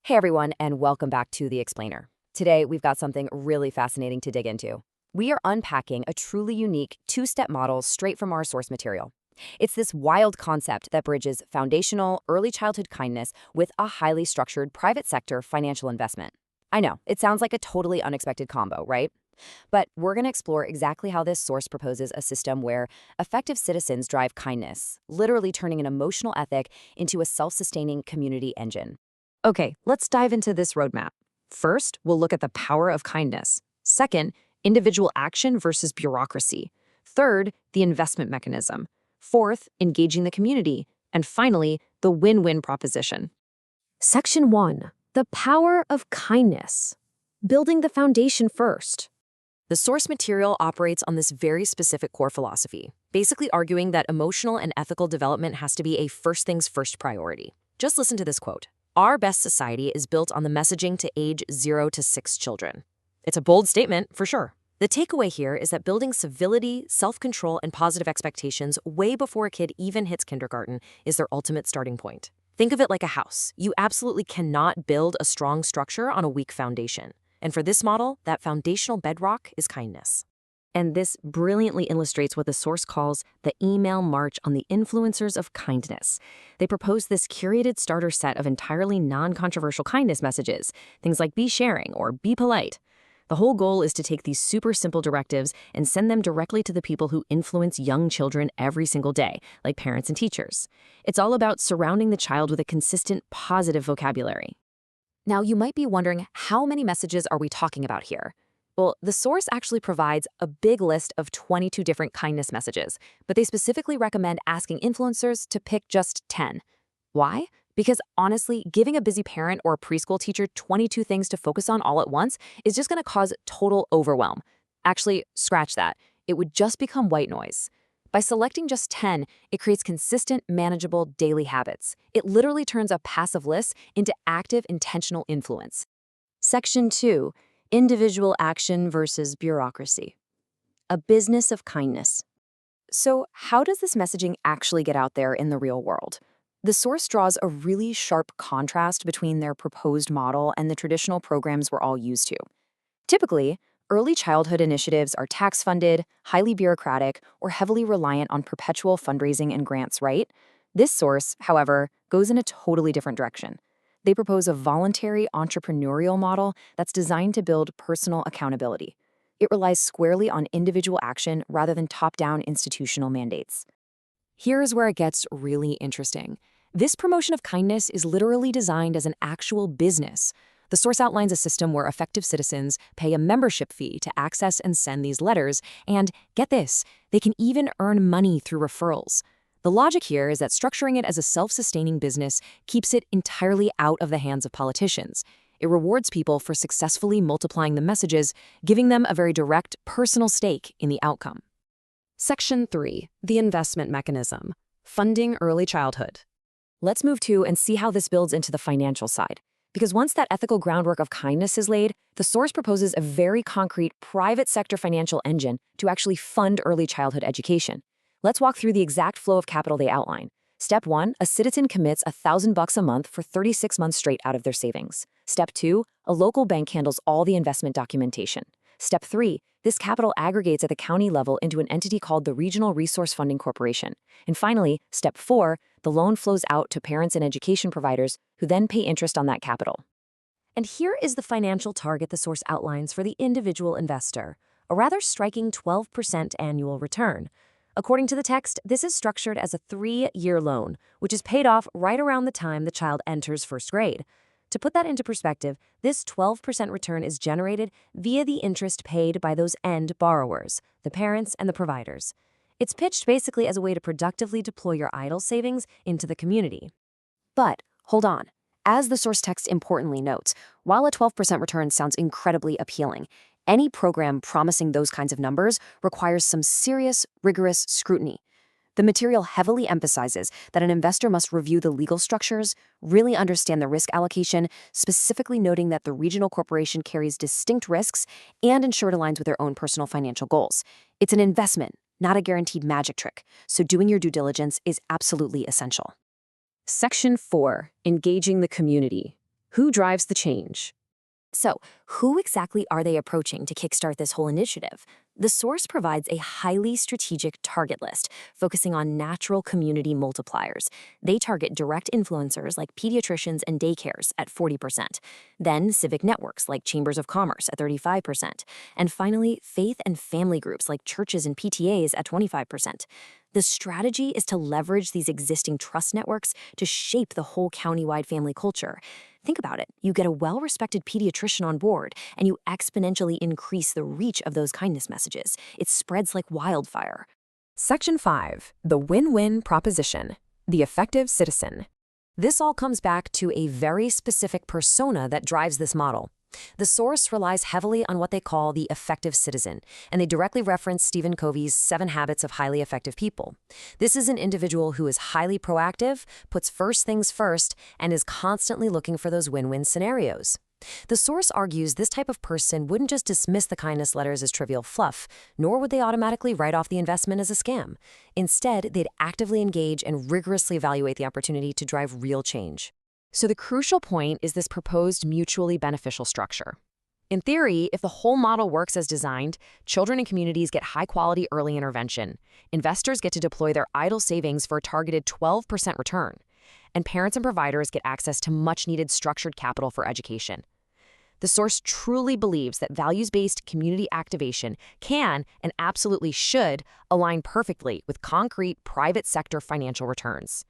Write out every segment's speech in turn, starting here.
Hey everyone, and welcome back to The Explainer. Today, we've got something really fascinating to dig into. We are unpacking a truly unique two-step model straight from our source material. It's this wild concept that bridges foundational early childhood kindness with a highly structured private sector financial investment. I know, it sounds like a totally unexpected combo, right? But we're going to explore exactly how this source proposes a system where effective citizens drive kindness, literally turning an emotional ethic into a self-sustaining community engine. Okay, let's dive into this roadmap. First, we'll look at the power of kindness. Second, individual action versus bureaucracy. Third, the investment mechanism. Fourth, engaging the community. And finally, the win-win proposition. Section 1. The power of kindness. Building the foundation first. The source material operates on this very specific core philosophy, basically arguing that emotional and ethical development has to be a first things first priority. Just listen to this quote. Our best society is built on the messaging to age 0 to 6 children. It's a bold statement, for sure. The takeaway here is that building civility, self-control, and positive expectations way before a kid even hits kindergarten is their ultimate starting point. Think of it like a house. You absolutely cannot build a strong structure on a weak foundation. And for this model, that foundational bedrock is kindness. And this brilliantly illustrates what the source calls the email march on the influencers of kindness. They propose this curated starter set of entirely non-controversial kindness messages, things like be sharing or be polite. The whole goal is to take these super simple directives and send them directly to the people who influence young children every single day, like parents and teachers. It's all about surrounding the child with a consistent, positive vocabulary. Now, you might be wondering, how many messages are we talking about here? Well, the source actually provides a big list of 22 different kindness messages, but they specifically recommend asking influencers to pick just 10. Why? Because honestly, giving a busy parent or a preschool teacher 22 things to focus on all at once is just going to cause total overwhelm. Actually, scratch that. It would just become white noise. By selecting just 10, it creates consistent, manageable daily habits. It literally turns a passive list into active, intentional influence. Section 2. Individual action versus bureaucracy. A business of kindness. So, how does this messaging actually get out there in the real world? The source draws a really sharp contrast between their proposed model and the traditional programs we're all used to. Typically, early childhood initiatives are tax-funded, highly bureaucratic, or heavily reliant on perpetual fundraising and grants, right? This source, however, goes in a totally different direction. They propose a voluntary entrepreneurial model that's designed to build personal accountability. It relies squarely on individual action rather than top-down institutional mandates. Here's where it gets really interesting. This promotion of kindness is literally designed as an actual business. The source outlines a system where effective citizens pay a membership fee to access and send these letters, and get this, they can even earn money through referrals. The logic here is that structuring it as a self-sustaining business keeps it entirely out of the hands of politicians. It rewards people for successfully multiplying the messages, giving them a very direct, personal stake in the outcome. Section 3. The investment mechanism. Funding early childhood. Let's move to and see how this builds into the financial side. Because once that ethical groundwork of kindness is laid, the source proposes a very concrete private sector financial engine to actually fund early childhood education. Let's walk through the exact flow of capital they outline. Step 1, a citizen commits $1,000 a month for 36 months straight out of their savings. Step 2, a local bank handles all the investment documentation. Step 3, this capital aggregates at the county level into an entity called the Regional Resource Funding Corporation. And finally, Step 4, the loan flows out to parents and education providers who then pay interest on that capital. And here is the financial target the source outlines for the individual investor, a rather striking 12% annual return. According to the text, this is structured as a 3-year loan, which is paid off right around the time the child enters first grade. To put that into perspective, this 12% return is generated via the interest paid by those end borrowers, the parents and the providers. It's pitched basically as a way to productively deploy your idle savings into the community. But hold on. As the source text importantly notes, while a 12% return sounds incredibly appealing, any program promising those kinds of numbers requires some serious, rigorous scrutiny. The material heavily emphasizes that an investor must review the legal structures, really understand the risk allocation, specifically noting that the regional corporation carries distinct risks and ensure it aligns with their own personal financial goals. It's an investment, not a guaranteed magic trick, so doing your due diligence is absolutely essential. Section 4. Engaging the community. Who drives the change? So, who exactly are they approaching to kickstart this whole initiative? The source provides a highly strategic target list, focusing on natural community multipliers. They target direct influencers like pediatricians and daycares at 40%, then civic networks like chambers of commerce at 35%, and finally, faith and family groups like churches and PTAs at 25%. The strategy is to leverage these existing trust networks to shape the whole countywide family culture. Think about it. You get a well-respected pediatrician on board, and you exponentially increase the reach of those kindness messages. It spreads like wildfire. Section 5. The win-win proposition. The effective citizen. This all comes back to a very specific persona that drives this model. The source relies heavily on what they call the effective citizen, and they directly reference Stephen Covey's 7 Habits of Highly Effective People. This is an individual who is highly proactive, puts first things first, and is constantly looking for those win-win scenarios. The source argues this type of person wouldn't just dismiss the kindness letters as trivial fluff, nor would they automatically write off the investment as a scam. Instead, they'd actively engage and rigorously evaluate the opportunity to drive real change. So the crucial point is this proposed mutually beneficial structure. In theory, if the whole model works as designed, children and communities get high-quality early intervention, investors get to deploy their idle savings for a targeted 12% return, and parents and providers get access to much-needed structured capital for education. The source truly believes that values-based community activation can, and absolutely should, align perfectly with concrete private sector financial returns.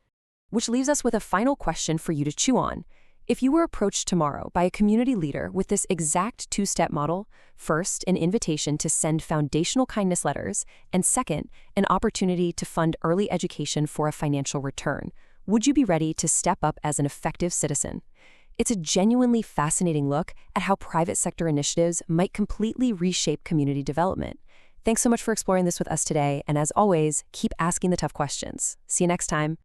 Which leaves us with a final question for you to chew on. If you were approached tomorrow by a community leader with this exact 2-step model, first, an invitation to send foundational kindness letters, and second, an opportunity to fund early education for a financial return, would you be ready to step up as an effective citizen? It's a genuinely fascinating look at how private sector initiatives might completely reshape community development. Thanks so much for exploring this with us today, and as always, keep asking the tough questions. See you next time.